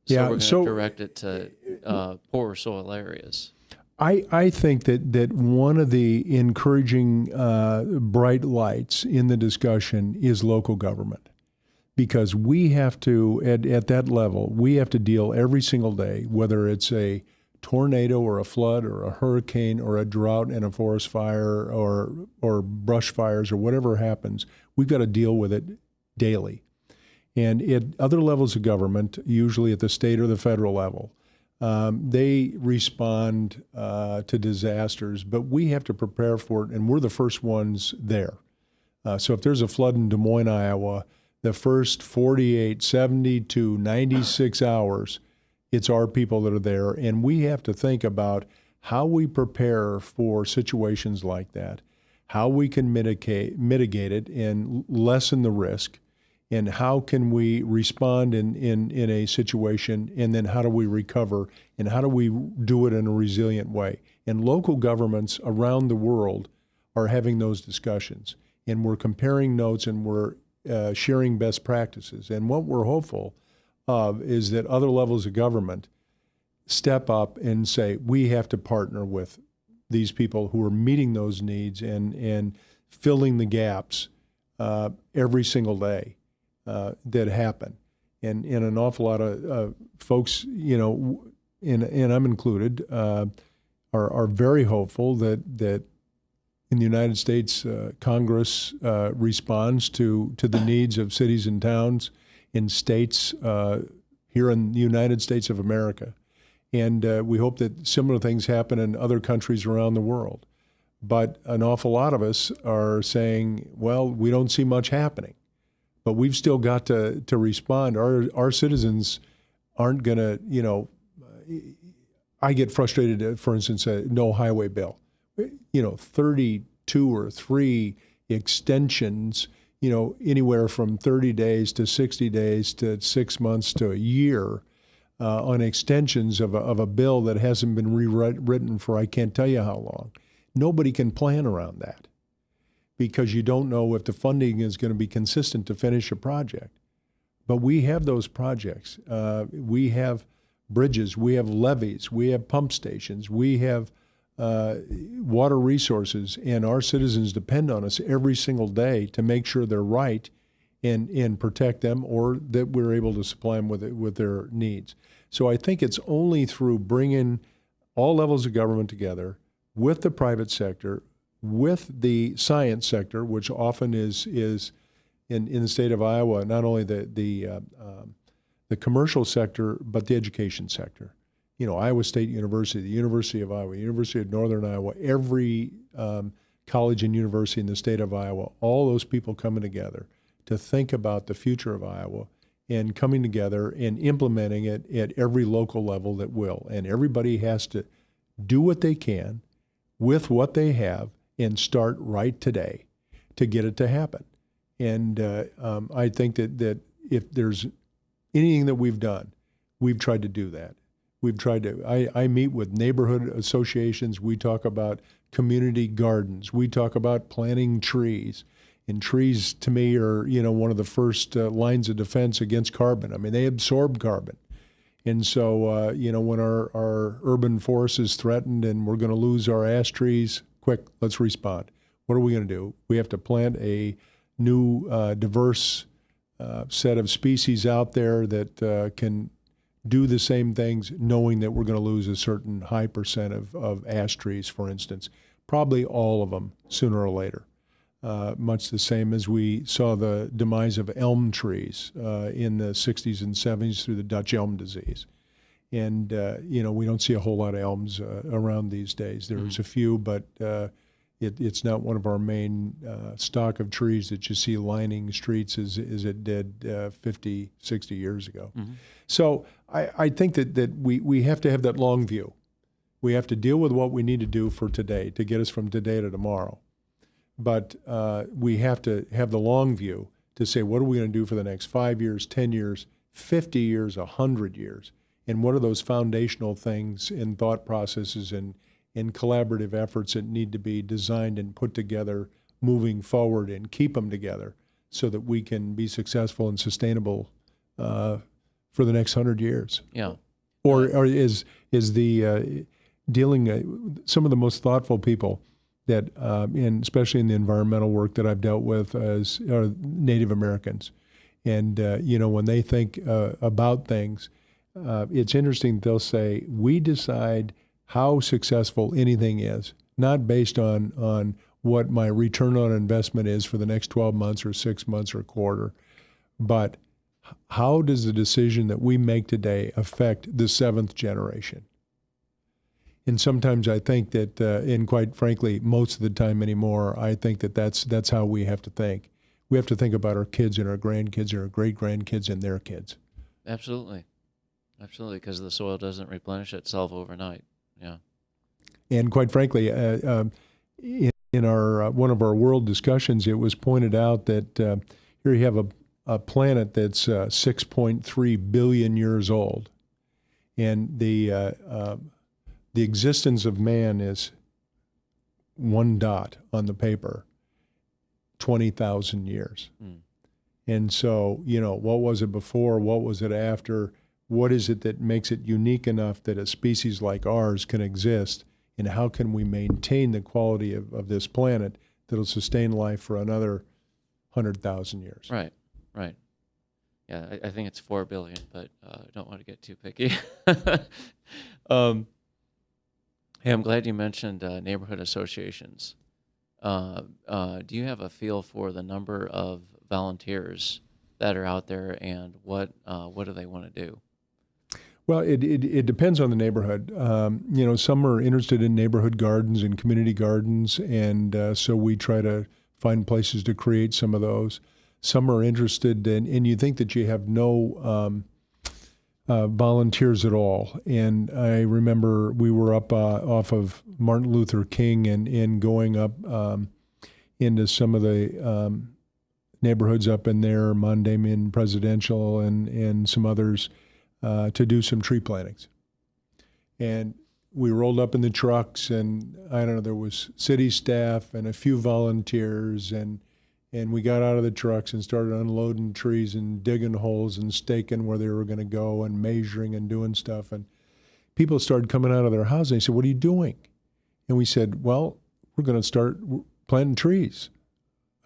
So Yeah, we're going to so- direct it to poorer soil areas. I think that one of the encouraging bright lights in the discussion is local government, because we have to, at that level, we have to deal every single day, whether it's a tornado or a flood or a hurricane or a drought and a forest fire or brush fires or whatever happens, we've got to deal with it daily. And at other levels of government, usually at the state or the federal level, they respond to disasters, but we have to prepare for it, and we're the first ones there. So if there's a flood in Des Moines, Iowa, the first 48, 72, 96 hours, it's our people that are there, and we have to think about how we prepare for situations like that, how we can mitigate it and lessen the risk, and how can we respond in a situation, and then how do we recover, and how do we do it in a resilient way. And local governments around the world are having those discussions, and we're comparing notes, and we're sharing best practices. And what we're hopeful of is that other levels of government step up and say, we have to partner with these people who are meeting those needs and filling the gaps every single day that happen. And an awful lot of folks, you know, and I'm included, are very hopeful that in the United States, Congress responds to the needs of cities and towns in states here in the United States of America. And we hope that similar things happen in other countries around the world. But an awful lot of us are saying, well, we don't see much happening. But we've still got to respond. Our citizens aren't going to, you know, I get frustrated at, for instance, a no highway bill. You know, 32 or 3 extensions, you know, anywhere from 30 days to 60 days to 6 months to a year on extensions of a bill that hasn't been rewritten for I can't tell you how long. Nobody can plan around that because you don't know if the funding is going to be consistent to finish a project. But we have those projects. We have bridges, we have levees, we have pump stations, we have water resources, and our citizens depend on us every single day to make sure they're right and protect them, or that we're able to supply them with their needs. So I think it's only through bringing all levels of government together with the private sector, with the science sector, which often is in the state of Iowa, not only the commercial sector, but the education sector. You know, Iowa State University, the University of Iowa, University of Northern Iowa, every college and university in the state of Iowa, all those people coming together to think about the future of Iowa and coming together and implementing it at every local level that will. And everybody has to do what they can with what they have and start right today to get it to happen. And I think that if there's anything that we've done, we've tried to do that. We've tried to, I meet with neighborhood associations. We talk about community gardens. We talk about planting trees. And trees, to me, are, you know, one of the first lines of defense against carbon. I mean, they absorb carbon. And so, you know, when our urban forest is threatened and we're going to lose our ash trees, quick, let's respond. What are we going to do? We have to plant a new diverse set of species out there that can do the same things, knowing that we're going to lose a certain high percent of ash trees, for instance, probably all of them sooner or later. Much the same as we saw the demise of elm trees in the 60s and 70s through the Dutch elm disease. And, you know, we don't see a whole lot of elms around these days. There's a few, but it's not one of our main stock of trees that you see lining streets as it did 50, 60 years ago. Mm-hmm. So I think that we have to have that long view. We have to deal with what we need to do for today to get us from today to tomorrow. But we have to have the long view to say, what are we going to do for the next 5 years, 10 years, 50 years, 100 years? And what are those foundational things in thought processes and collaborative efforts that need to be designed and put together moving forward and keep them together so that we can be successful and sustainable for the next 100 years? Yeah. Or is the dealing some of the most thoughtful people that, especially in the environmental work that I've dealt with, are Native Americans, and when they think about things, it's interesting. They'll say we decide how successful anything is, not based on what my return on investment is for the next 12 months or 6 months or quarter, but how does the decision that we make today affect the seventh generation? And sometimes I think that, and quite frankly, most of the time anymore, I think that that's how we have to think. We have to think about our kids and our grandkids and our great-grandkids and their kids. Absolutely. Absolutely, because the soil doesn't replenish itself overnight. Yeah. And quite frankly, in our one of our world discussions, it was pointed out that here you have a planet that's 6.3 billion years old, and the existence of man is one dot on the paper, 20,000 years. Mm. And so, what was it before? What was it after? What is it that makes it unique enough that a species like ours can exist? And how can we maintain the quality of this planet that'll sustain life for another 100,000 years? Right. Yeah, I think it's 4 billion, but I don't want to get too picky. Hey, I'm glad you mentioned neighborhood associations. Do you have a feel for the number of volunteers that are out there, and what do they want to do? Well, it depends on the neighborhood. Some are interested in neighborhood gardens and community gardens, and so we try to find places to create some of those. Some are interested in, and you think that you have no volunteers at all. And I remember we were up off of Martin Luther King and going up into some of the neighborhoods up in there, Mondamian Presidential and some others, to do some tree plantings. And we rolled up in the trucks, and I don't know, there was city staff and a few volunteers, and we got out of the trucks and started unloading trees and digging holes and staking where they were going to go and measuring and doing stuff. And people started coming out of their houses, and they said, "What are you doing?" And we said, "Well, we're going to start planting trees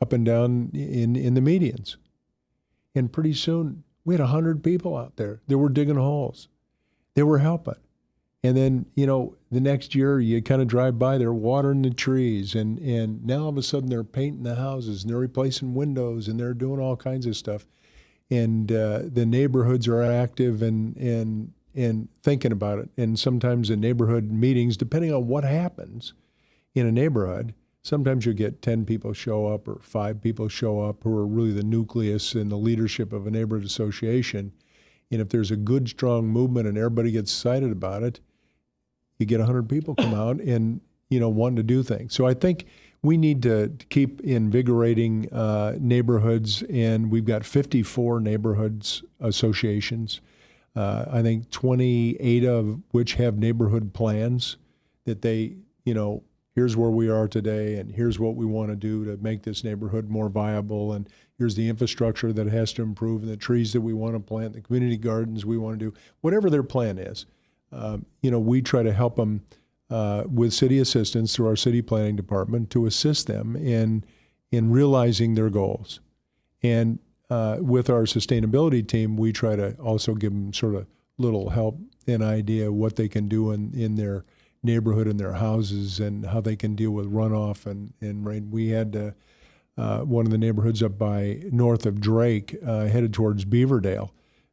up and down in the medians." And pretty soon, we had 100 people out there. They were digging holes. They were helping. And then, the next year you kind of drive by, they're watering the trees, and now all of a sudden they're painting the houses, and they're replacing windows, and they're doing all kinds of stuff. And the neighborhoods are active and thinking about it. And sometimes in neighborhood meetings, depending on what happens in a neighborhood, sometimes you'll get 10 people show up or 5 people show up who are really the nucleus and the leadership of a neighborhood association. And if there's a good, strong movement and everybody gets excited about it, you get 100 people come out and, wanting to do things. So I think we need to keep invigorating neighborhoods, and we've got 54 neighborhoods associations. I think 28 of which have neighborhood plans that they, here's where we are today, and here's what we want to do to make this neighborhood more viable, and here's the infrastructure that has to improve, and the trees that we want to plant, the community gardens we want to do, whatever their plan is. We try to help them with city assistance through our city planning department to assist them in realizing their goals. And with our sustainability team, we try to also give them sort of little help and idea what they can do in their neighborhood and their houses, and how they can deal with runoff and rain. We had one of the neighborhoods up by north of Drake, headed towards Beaverdale,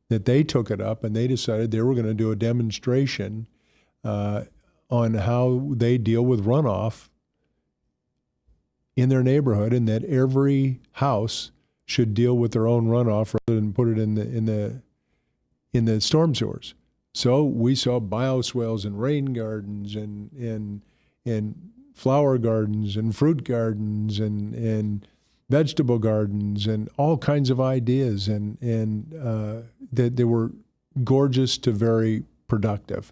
that they took it up and they decided they were going to do a demonstration on how they deal with runoff in their neighborhood, and that every house should deal with their own runoff rather than put it in the storm sewers. So we saw bioswales and rain gardens and flower gardens and fruit gardens and vegetable gardens and all kinds of ideas, and that they were gorgeous to very productive.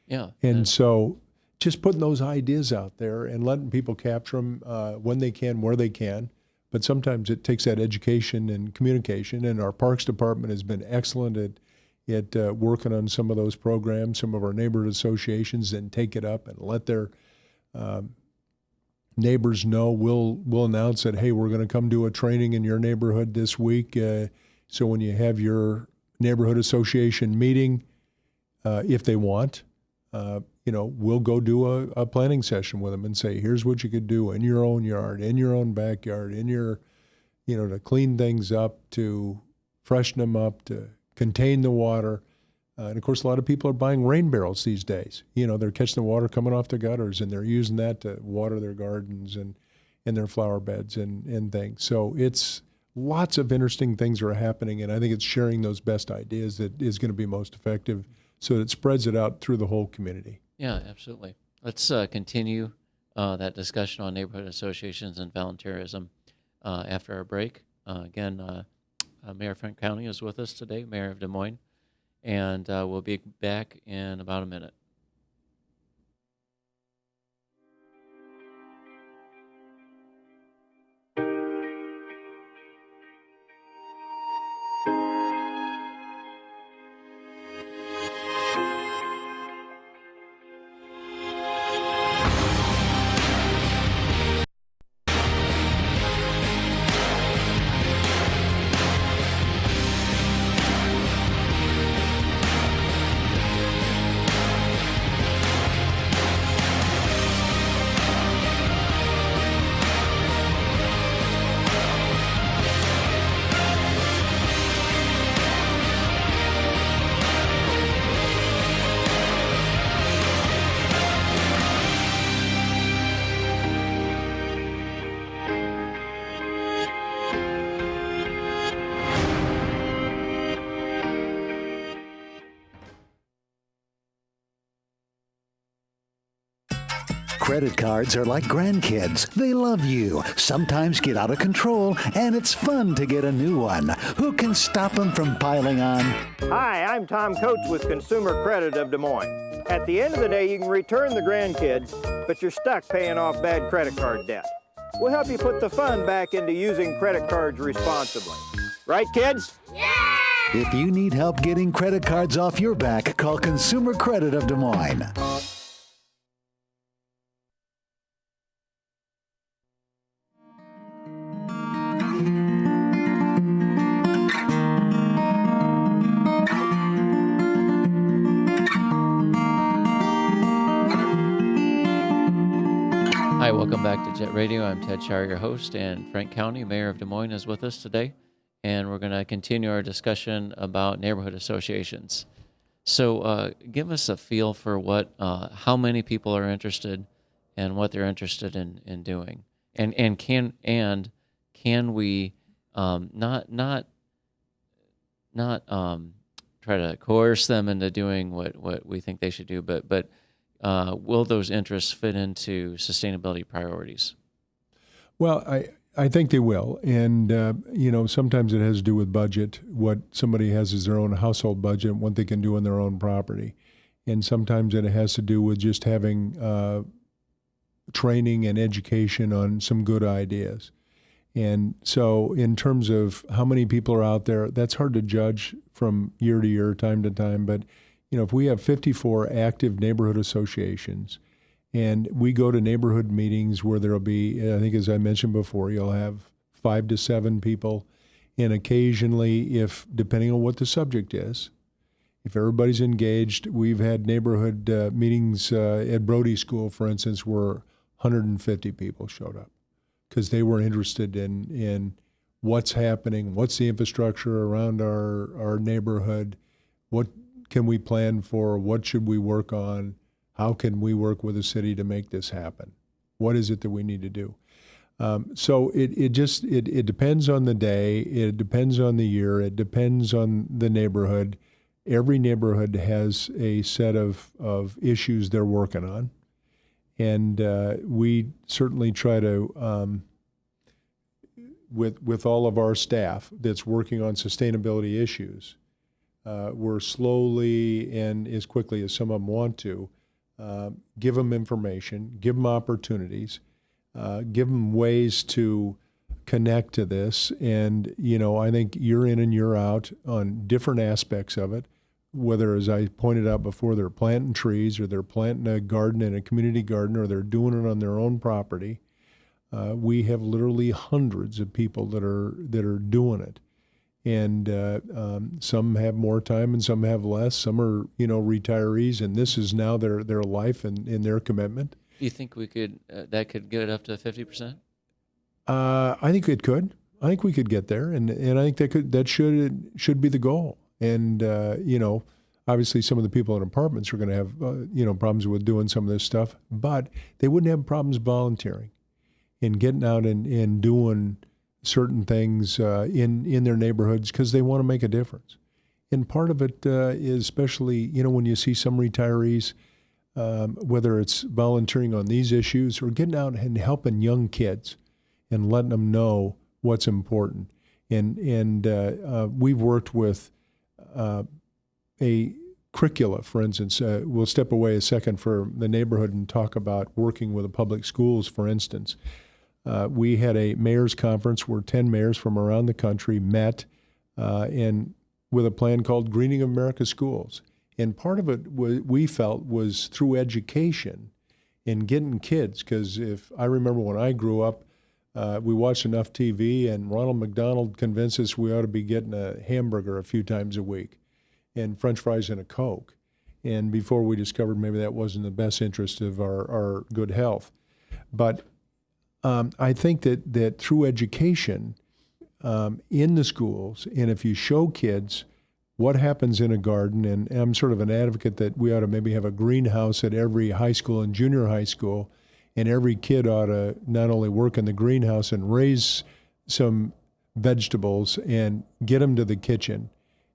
Yeah. And so just putting those ideas out there and letting people capture them when they can, where they can. But sometimes it takes that education and communication, and our Parks Department has been excellent at working on some of those programs, some of our neighborhood associations, and take it up and let their neighbors know. We'll announce that, hey, we're going to come do a training in your neighborhood this week. So when you have your neighborhood association meeting, if they want, we'll go do a planning session with them and say, here's what you could do in your own yard, in your own backyard, in your, to clean things up, to freshen them up, to contain the water. And of course, a lot of people are buying rain barrels these days. They're catching the water coming off the gutters, and they're using that to water their gardens and their flower beds and things. So it's lots of interesting things are happening, and I think it's sharing those best ideas that is going to be most effective, so that it spreads it out through the whole community. Yeah, absolutely. Let's continue that discussion on neighborhood associations and volunteerism after our break. Again, Mayor Frank Cownie is with us today, Mayor of Des Moines, and we'll be back in about a minute. Credit cards are like grandkids. They love you, sometimes get out of control, and it's fun to get a new one. Who can stop them from piling on? Hi, I'm Tom Coates with Consumer Credit of Des Moines. At the end of the day, you can return the grandkids, but you're stuck paying off bad credit card debt. We'll help you put the fun back into using credit cards responsibly. Right, kids? Yeah! If you need help getting credit cards off your back, call Consumer Credit of Des Moines. Hi, welcome back to Jet Radio. I'm Ted Shire, your host, and Frank Cownie, Mayor of Des Moines, is with us today. And we're going to continue our discussion about neighborhood associations. So give us a feel for how many people are interested and what they're interested in doing. And can we not try to coerce them into doing what we think they should do, but will those interests fit into sustainability priorities? Well, I think they will. And, sometimes it has to do with budget. What somebody has is their own household budget, what they can do on their own property. And sometimes it has to do with just having training and education on some good ideas. And so in terms of how many people are out there, that's hard to judge from year to year, time to time. But, if we have 54 active neighborhood associations, and we go to neighborhood meetings where there'll be, I think as I mentioned before, you'll have 5 to 7 people. And occasionally, depending on what the subject is, if everybody's engaged, we've had neighborhood meetings at Brody School, for instance, where 150 people showed up because they were interested in what's happening, what's the infrastructure around our neighborhood, what can we plan for, what should we work on, how can we work with the city to make this happen, what is it that we need to do. So it depends on the day, it depends on the year, it depends on the neighborhood. Every neighborhood has a set of issues they're working on. And we certainly try to, with all of our staff that's working on sustainability issues, we're slowly and as quickly as some of them want to, give them information, give them opportunities, give them ways to connect to this. And, I think year in and year out on different aspects of it, whether, as I pointed out before, they're planting trees or they're planting a garden in a community garden or they're doing it on their own property. We have literally hundreds of people that are doing it. And some have more time and some have less. Some are, retirees, and this is now their life and their commitment. Do you think we could that could get it up to 50%? I think it could. I think we could get there, and I think that should be the goal. And obviously some of the people in apartments are going to have problems with doing some of this stuff, but they wouldn't have problems volunteering and getting out and doing certain things in their neighborhoods because they want to make a difference. And part of it is especially, when you see some retirees, whether it's volunteering on these issues or getting out and helping young kids and letting them know what's important. And we've worked with a curricula, for instance. We'll step away a second for the neighborhood and talk about working with the public schools, for instance. We had a mayor's conference where 10 mayors from around the country met and with a plan called Greening of America's Schools. And part of it we felt was through education and getting kids, because if I remember when I grew up, we watched enough TV and Ronald McDonald convinced us we ought to be getting a hamburger a few times a week and French fries and a Coke. And before we discovered maybe that wasn't the best interest of our good health. But I think that through education in the schools, and if you show kids what happens in a garden, and I'm sort of an advocate that we ought to maybe have a greenhouse at every high school and junior high school, and every kid ought to not only work in the greenhouse and raise some vegetables and get them to the kitchen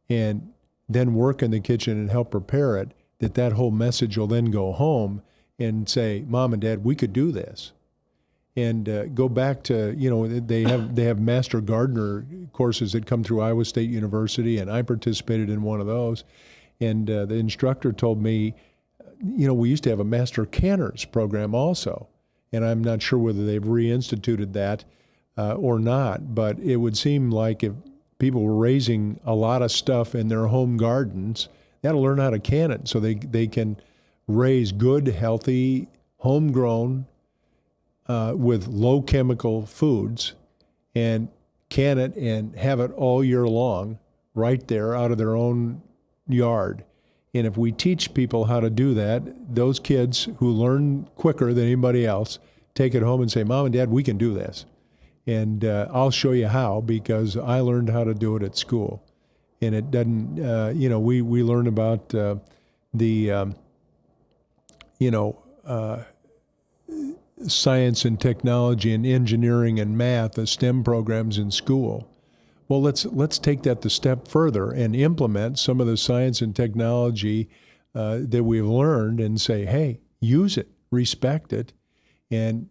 and then work in the kitchen and help prepare it, that whole message will then go home and say, Mom and Dad, we could do this. And go back to, they have master gardener courses that come through Iowa State University, and I participated in one of those. And the instructor told me, we used to have a master canners program also. And I'm not sure whether they've reinstituted that or not, but it would seem like if people were raising a lot of stuff in their home gardens, they got to learn how to can it so they can raise good, healthy, homegrown, with low chemical foods and can it and have it all year long right there out of their own yard. And if we teach people how to do that, those kids who learn quicker than anybody else take it home and say, Mom and Dad, we can do this. And I'll show you how, because I learned how to do it at school. And it doesn't, we learn about science and technology and engineering and math, the STEM programs in school. Well, let's take that the step further and implement some of the science and technology that we've learned and say, hey, use it, respect it. And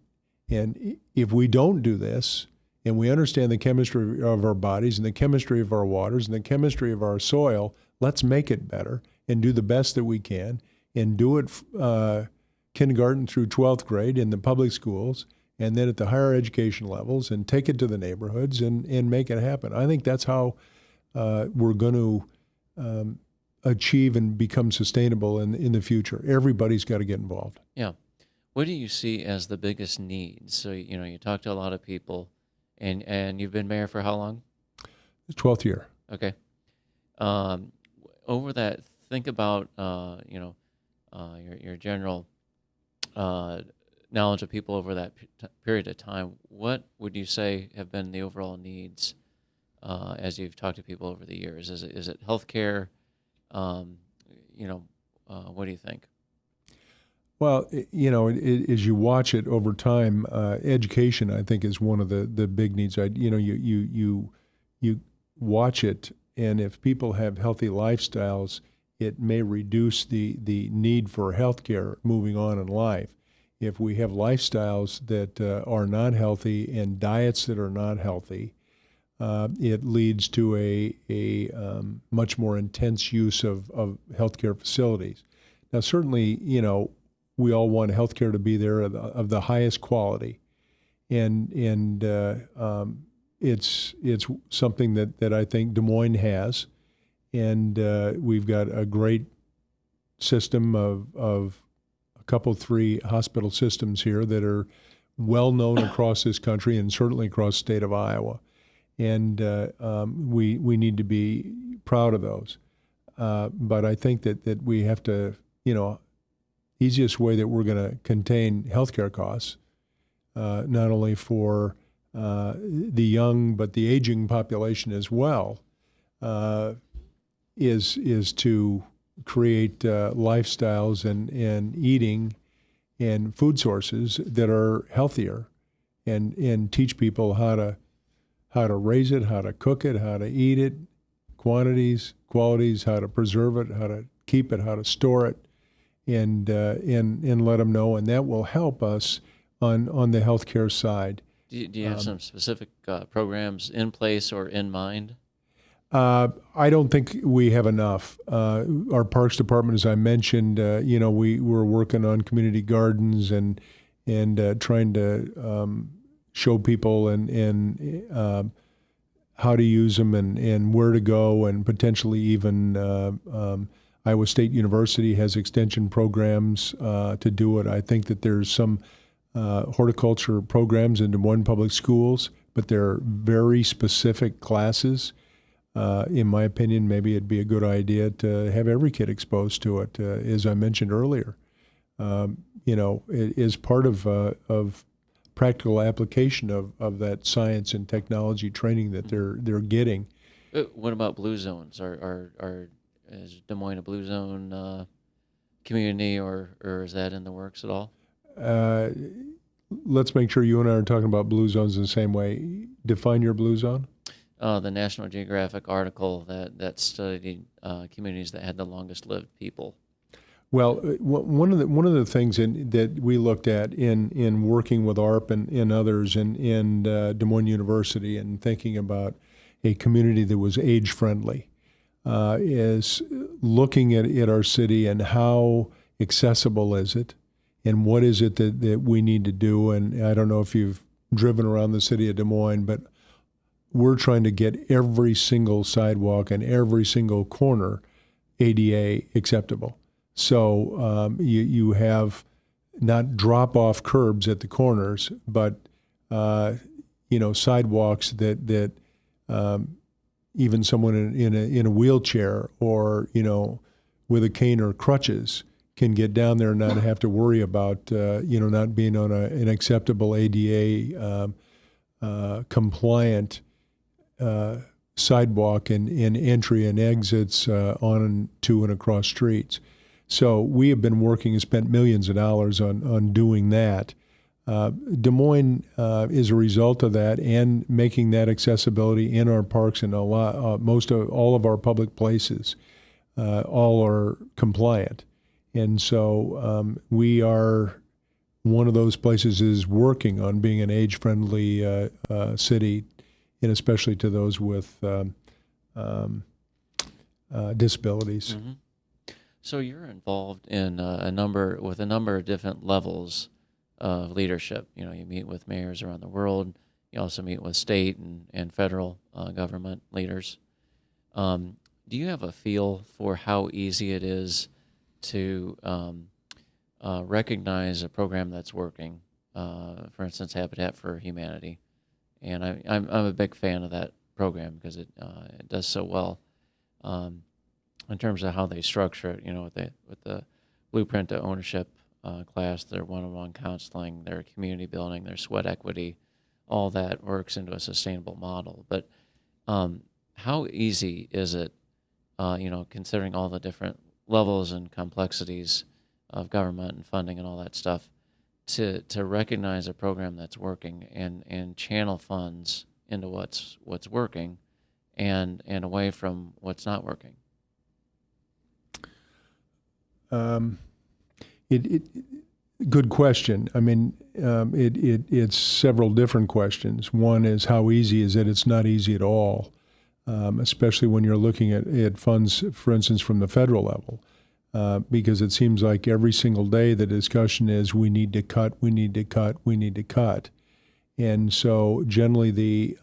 if we don't do this, and we understand the chemistry of our bodies and the chemistry of our waters and the chemistry of our soil, let's make it better and do the best that we can and do it kindergarten through 12th grade in the public schools, and then at the higher education levels, and take it to the neighborhoods and make it happen. I think that's how we're going to achieve and become sustainable in the future. Everybody's got to get involved. Yeah. What do you see as the biggest needs? So, you talk to a lot of people, and you've been mayor for how long? The 12th year. Okay. Over that, think about, your general knowledge of people over that period of time. What would you say have been the overall needs as you've talked to people over the years? Is it healthcare? What do you think? Well, as you watch it over time, education, I think, is one of the big needs. You watch it, and if people have healthy lifestyles, it may reduce the need for healthcare moving on in life. If we have lifestyles that are not healthy and diets that are not healthy, it leads to a much more intense use of healthcare facilities. Now, certainly, we all want healthcare to be there of the highest quality, and it's something that I think Des Moines has. And we've got a great system of a couple, 3 hospital systems here that are well known across this country and certainly across the state of Iowa. And we need to be proud of those. But I think that we have to, easiest way that we're going to contain healthcare costs, not only for the young but the aging population as well, is to create lifestyles and eating and food sources that are healthier, and teach people how to raise it, how to cook it, how to eat it, quantities, qualities, how to preserve it, how to keep it, how to store it, and let them know, and that will help us on the healthcare side. Do you have some specific programs in place or in mind? I don't think we have enough. Our Parks Department, as I mentioned, we're working on community gardens and trying to show people and how to use them and where to go, and potentially even Iowa State University has extension programs to do it. I think that there's some horticulture programs in Des Moines Public Schools, but they're very specific classes. In my opinion, maybe it'd be a good idea to have every kid exposed to it, as I mentioned earlier. It is part of practical application of that science and technology training that they're getting. What about blue zones? Is Des Moines a blue zone community, or is that in the works at all? Let's make sure you and I are talking about blue zones in the same way. Define your blue zone. The National Geographic article that studied communities that had the longest lived people. Well, one of the things that we looked at in working with ARP and others in Des Moines University and thinking about a community that was age friendly is looking at our city and how accessible is it, and what is it that we need to do. And I don't know if you've driven around the city of Des Moines, but we're trying to get every single sidewalk and every single corner ADA acceptable. So you have not drop-off curbs at the corners, but sidewalks that even someone in a wheelchair or with a cane or crutches can get down there and not have to worry about not being on an acceptable ADA compliant sidewalk and entry and exits on and to and across streets. So we have been working and spent millions of dollars on doing that. Des Moines is a result of that, and making that accessibility in our parks and most of all of our public places, all are compliant. And so we are one of those places is working on being an age-friendly city, and especially to those with disabilities. Mm-hmm. So you're involved in a number of different levels of leadership. You meet with mayors around the world. You also meet with state and federal government leaders. Do you have a feel for how easy it is to recognize a program that's working? For instance, Habitat for Humanity, and I'm a big fan of that program because it does so well. In terms of how they structure it, with the blueprint to ownership class, their one-on-one counseling, their community building, their sweat equity, all that works into a sustainable model. But how easy is it, considering all the different levels and complexities of government and funding and all that stuff, to recognize a program that's working and channel funds into what's working and away from what's not working? Good question. I mean, it's several different questions. One is how easy is it? It's not easy at all, especially when you're looking at funds, for instance, from the federal level, because it seems like every single day the discussion is we need to cut, we need to cut, we need to cut. And so generally the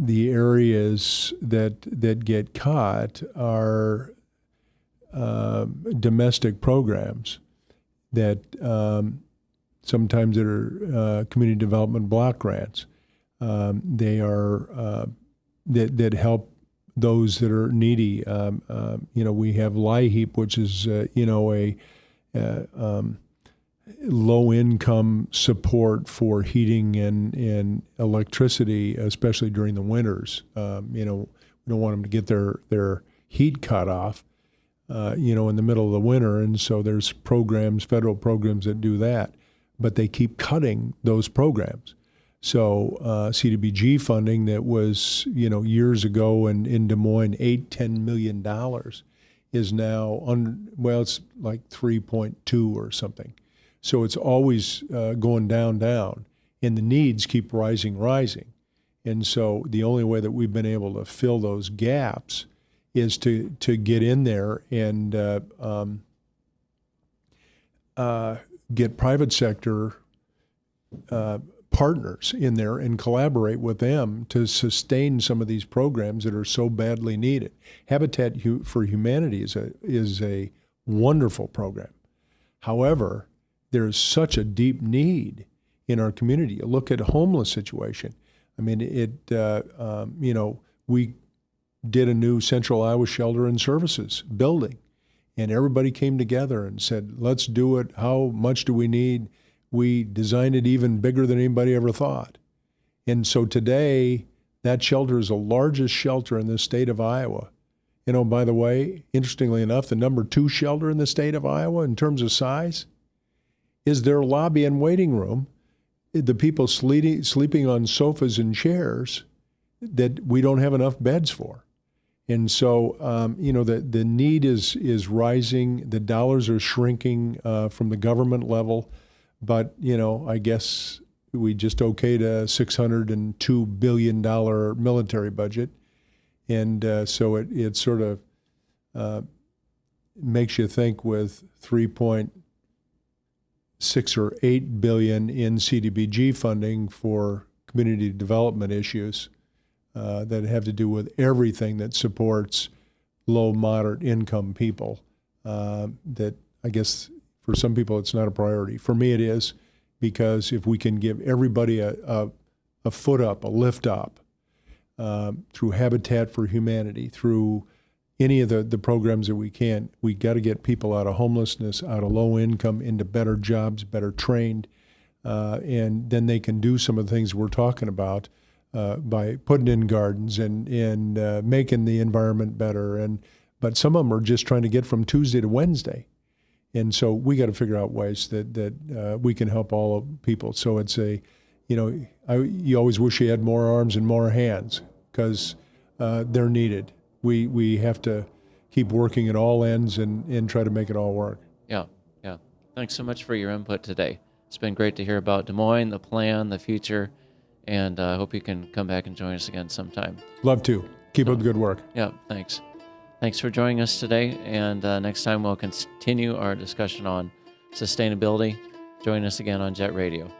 the areas that get caught are domestic programs that sometimes that are community development block grants. They are that help those that are needy. We have LIHEAP, which is a low-income support for heating and electricity, especially during the winters. We don't want them to get their heat cut off, in the middle of the winter, and so there's programs, federal programs that do that, but they keep cutting those programs. So CDBG funding that was, years ago in Des Moines, $10 million is now, it's like 3.2 or something. So it's always going down, and the needs keep rising. And so the only way that we've been able to fill those gaps is to get in there and get private sector partners in there and collaborate with them to sustain some of these programs that are so badly needed. Habitat for Humanity is a wonderful program. However, there's such a deep need in our community. You look at a homeless situation. I mean, we did a new Central Iowa Shelter and Services building, and everybody came together and said, let's do it. How much do we need? We designed it even bigger than anybody ever thought. And so today, that shelter is the largest shelter in the state of Iowa. By the way, interestingly enough, the number 2 shelter in the state of Iowa in terms of size is their lobby and waiting room. The people sleeping on sofas and chairs that we don't have enough beds for. And so, the need is rising. The dollars are shrinking from the government level. But, I guess we just okayed a $602 billion military budget. And so it sort of makes you think with 3.6 or 8 billion in CDBG funding for community development issues that have to do with everything that supports low, moderate income people. That I guess for some people it's not a priority. For me it is, because if we can give everybody a foot up, a lift up, through Habitat for Humanity, through any of the programs that we can, we got to get people out of homelessness, out of low income, into better jobs, better trained, and then they can do some of the things we're talking about by putting in gardens and making the environment better. But some of them are just trying to get from Tuesday to Wednesday. And so we got to figure out ways that we can help all people. So it's you always wish you had more arms and more hands, because they're needed. We have to keep working at all ends and try to make it all work. Yeah. Thanks so much for your input today. It's been great to hear about Des Moines, the plan, the future, and I hope you can come back and join us again sometime. Love to. Keep up the good work. Yeah, thanks. Thanks for joining us today, and next time we'll continue our discussion on sustainability. Join us again on Jet Radio.